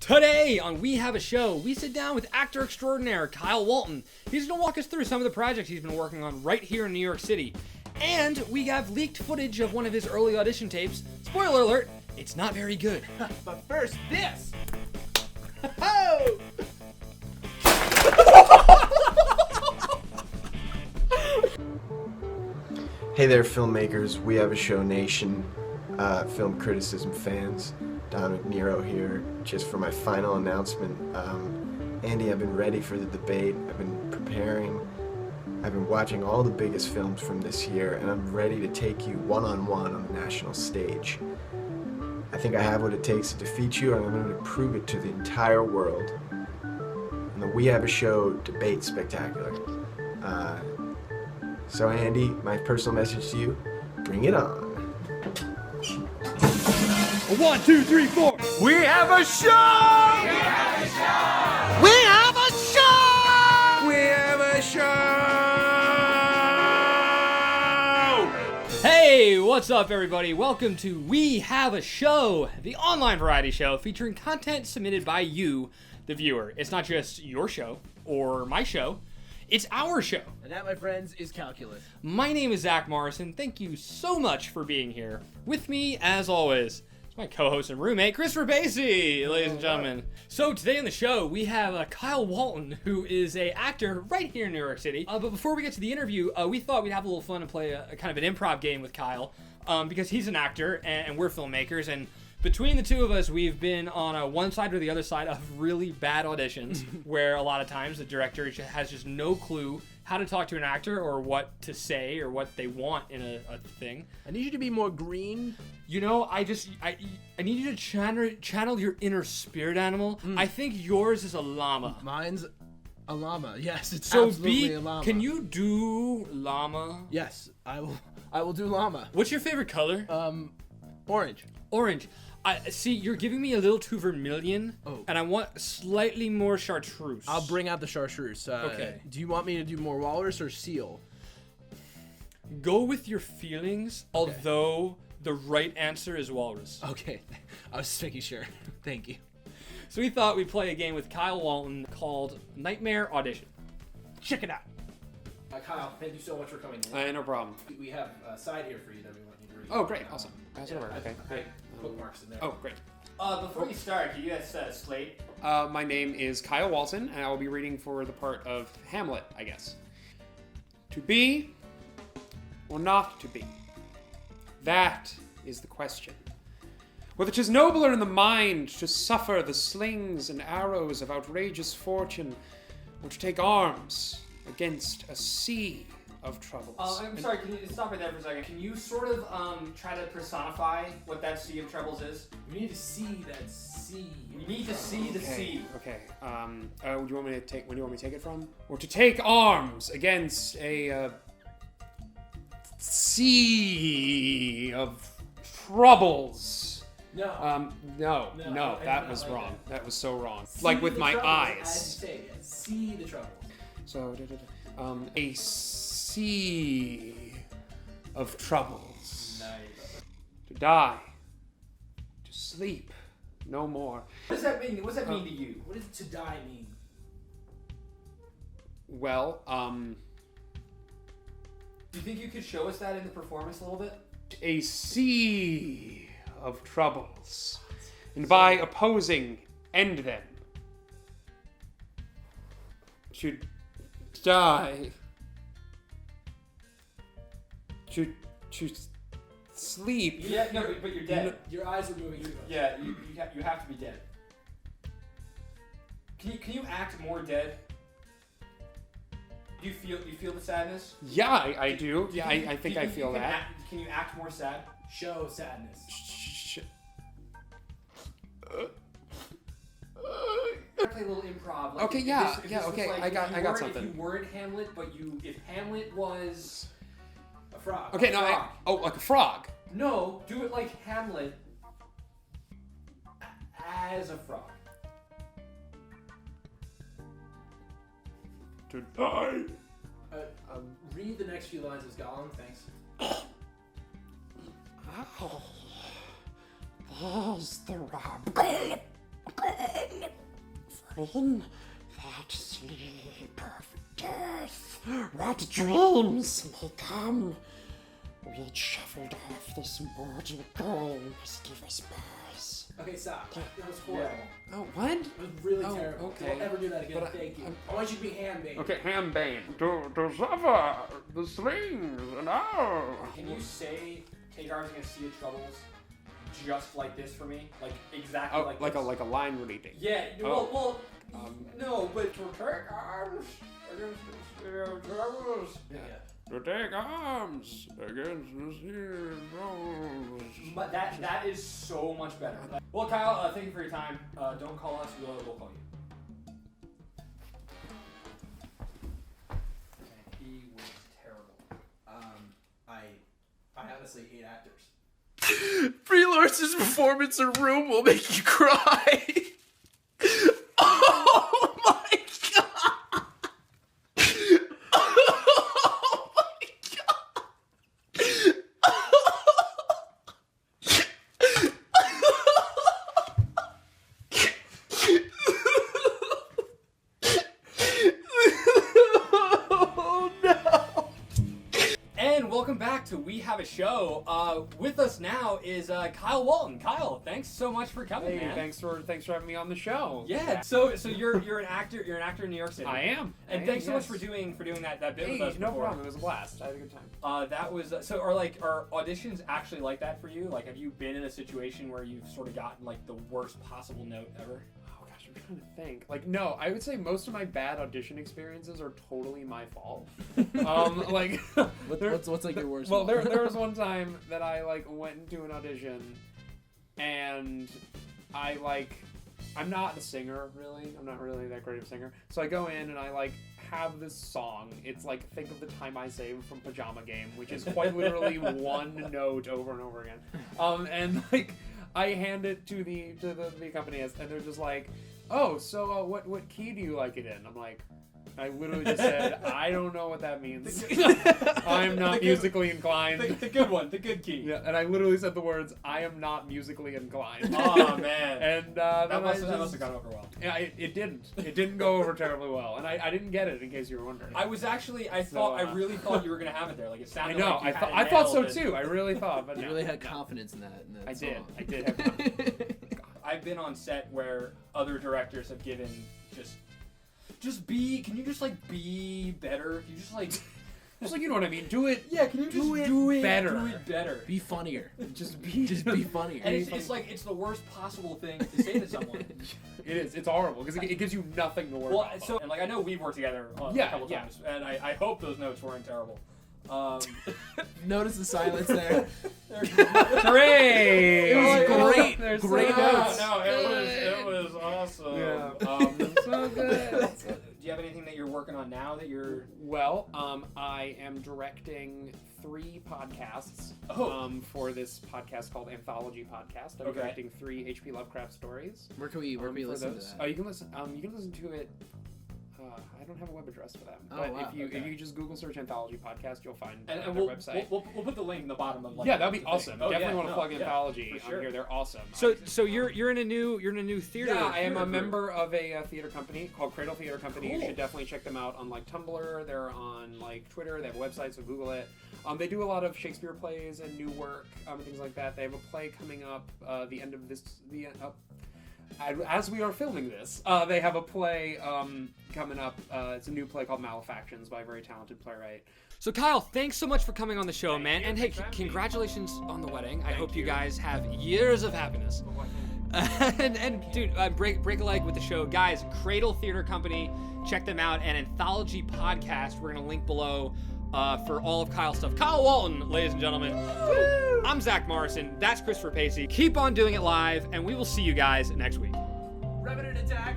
Today on We Have a Show, we sit down with actor extraordinaire Kyle Walton. He's going to walk us through some of the projects he's been working on right here in New York City. And we have leaked footage of one of his early audition tapes. Spoiler alert, it's not very good. But first, this! Ho! Hey there, filmmakers. We Have a Show Nation, film criticism fans. Don McNero here, just for my final announcement. Andy, I've been ready for the debate. I've been preparing. I've been watching all the biggest films from this year, and I'm ready to take you one-on-one on the national stage. I think I have what it takes to defeat you, and I'm going to prove it to the entire world in the We Have a Show Debate Spectacular. So Andy, my personal message to you, bring it on. 1, 2, 3, 4. We have a show! We have a show! We have a show! We have a show! Hey, what's up, everybody? Welcome to We Have a Show, the online variety show featuring content submitted by you, the viewer. It's not just your show or my show. It's our show. And that, my friends, is calculus. My name is Zach Morrison. Thank you so much for being here. With me, as always, is my co-host and roommate, Chris Pasi, ladies and gentlemen. So today on the show, we have Kyle Walton, who is an actor right here in New York City. But before we get to the interview, we thought we'd have a little fun and play a kind of an improv game with Kyle, because he's an actor and we're filmmakers, and between the two of us, we've been on one side or the other side of really bad auditions where a lot of times the director has just no clue how to talk to an actor or what to say or what they want in a thing. I need you to be more green. You know, I need you to channel your inner spirit animal. I think yours is a llama. Mine's a llama. Yes, it's So absolutely a llama. Can you do llama? Yes, I will do llama. What's your favorite color? Orange. Orange. See, you're giving me a little too vermilion, Oh. and I want slightly more chartreuse. I'll bring out the chartreuse. Okay. Do you want me to do more walrus or seal? Go with your feelings, although the right answer is walrus. Okay, I was just making sure. Thank you. So we thought we'd play a game with Kyle Walton called Nightmare Audition. Check it out. Kyle, thank you so much for coming in. No problem. We have a side here for you that we want you to read. Oh, great. Awesome. Pass it over. Okay, great. Bookmarks in there. Oh, great. Before you start, can you guys set a slate? My name is Kyle Walton, and I will be reading for the part of Hamlet, I guess. To be or not to be? That is the question. Whether 'tis nobler in the mind to suffer the slings and arrows of outrageous fortune, or to take arms against a sea of troubles. I'm sorry, can you stop right there for a second? Can you sort of try to personify what that sea of troubles is? We need to see that sea. You need to see the sea. Okay. Do you want me to take? When do you want me to take it from? Or to take arms against a sea of troubles. No. No. No, That was like wrong. That was so wrong. See Like with the my troubles, eyes. As you say it. See the troubles. So, a sea of troubles. Nice. To die. To sleep. No more. What does that mean? What does that mean to you? What does to die mean? Well, Do you think you could show us that in the performance a little bit? a sea of troubles. And by opposing, end them. To die. To sleep. Yeah, no, but you're dead. Your eyes are moving too much. Yeah, you have to be dead. Can you act more dead? Do you feel the sadness? Yeah, I do. Yeah, I think I feel that. Can you act more sad? Show sadness. Play a little improv. Like Okay, if yeah, this- if yeah, this was okay, like, I got if you weren't- something. If you weren't Hamlet, but if Hamlet was A frog. Okay, a no, frog. like a frog. No, do it like Hamlet as a frog. To die. Read the next few lines as Gollum, thanks. Ow. Pause the rob. In that sleep of death, what dreams may come? We shuffled off this mortal goal must give us pause. Okay, stop. That was horrible. Oh, what? It was really terrible. Okay. Don't ever do that again. But Thank you. I want you to be hand-made. Okay, Hambane. To suffer the slings and all. Can you say Hagar's gonna see your troubles just like this for me? Like exactly like this? like a line reading. Yeah. Oh. Well. No, but to take arms against the troubles. Yeah. To take arms against the heroes. But that is so much better. Well, Kyle, thank you for your time. Don't call us. We'll call you. He was terrible. I honestly hate actors. Brie Larson's performance in Room will make you cry. Oh my god! Oh my god! Oh no! And welcome back to We Have a Show. With us now is Kyle Walton. Kyle, thanks so much for coming, Hey, man. thanks for having me on the show. Yeah. So you're an actor. You're an actor in New York City. I am. And thanks so much for doing that bit with us No before. problem. It was a blast. I had a good time. That was so. Are auditions actually like that for you? Like, have you been in a situation where you've sort of gotten like the worst possible note ever? Oh gosh, I'm trying to think. Like, no, I would say most of my bad audition experiences are totally my fault. Like, What's like your worst? well, one? there was one time that I like went into an audition, and I'm not a singer really. I'm not really that great of a singer. So I go in and I like have this song. It's like Think of the Time I Saved from Pajama Game, which is quite literally one note over and over again. And like I hand it to the accompanist, and they're just like, "Oh, so what key do you like it in?" I'm like, I literally just said, I don't know what that means. I'm not musically inclined. The good one, the good key. Yeah, and I literally said the words, I am not musically inclined. Oh man. And that must have gone over well. Yeah, it didn't. It didn't go over terribly well, and I didn't get it. In case you were wondering. I really thought you were gonna have it there. Like it I sounded. know. Like you had it I thought so nailed. too. I really thought, but You no, really had no. confidence in that. I did. song. I did have confidence. I've been on set where other directors have given can you just like be better? Can you just like Just like, you know what I mean. Do it. yeah, can you just do it better. Do it better. Be funnier. Just be funnier. And it's like it's the worst possible thing to say to someone. It is. It's horrible because it gives you nothing to work Well, off so of. and like I know we've worked together a couple times, and I hope those notes weren't terrible. Notice the silence there. Hooray! It was Oh, great. There's Great so- notes. No, it was awesome. Yeah. So good. Do you have anything that you're working on now that you're? Well, I am directing 3 podcasts for this podcast called Anthology Podcast. I'm Okay. directing 3 H.P. Lovecraft stories. Where can we for listen to those. that? Oh, you can listen to it. I don't have a web address for that. Oh, But wow, if okay. you just Google search Anthology Podcast, you'll find And their we'll website. we'll put the link in the bottom of like. Yeah, that'd be the thing. awesome. Oh, Definitely yeah, want to plug yeah, Anthology for sure. on here. They're awesome. So you're in a new theater. Yeah, I am theater a group. member of a theater company called Cradle Theater Company. Cool. You should definitely check them out on like Tumblr. They're on like Twitter. They have a website, so Google it. They do a lot of Shakespeare plays and new work and things like that. They have a play coming up the end of this. As we are filming this, they have a play coming up. It's a new play called Malefactions by a very talented playwright. So Kyle, thanks so much for coming on the show, man. And hey, congratulations on the wedding. I hope you guys have years of happiness. and dude, break a leg with the show, guys. Cradle Theater Company, check them out. And Anthology Podcast, we're gonna link below for all of Kyle's stuff. Kyle Walton, ladies and gentlemen. Woo! I'm Zach Morrison. That's Christopher Pasi. Keep on doing it live, and we will see you guys next week. Revenant attack.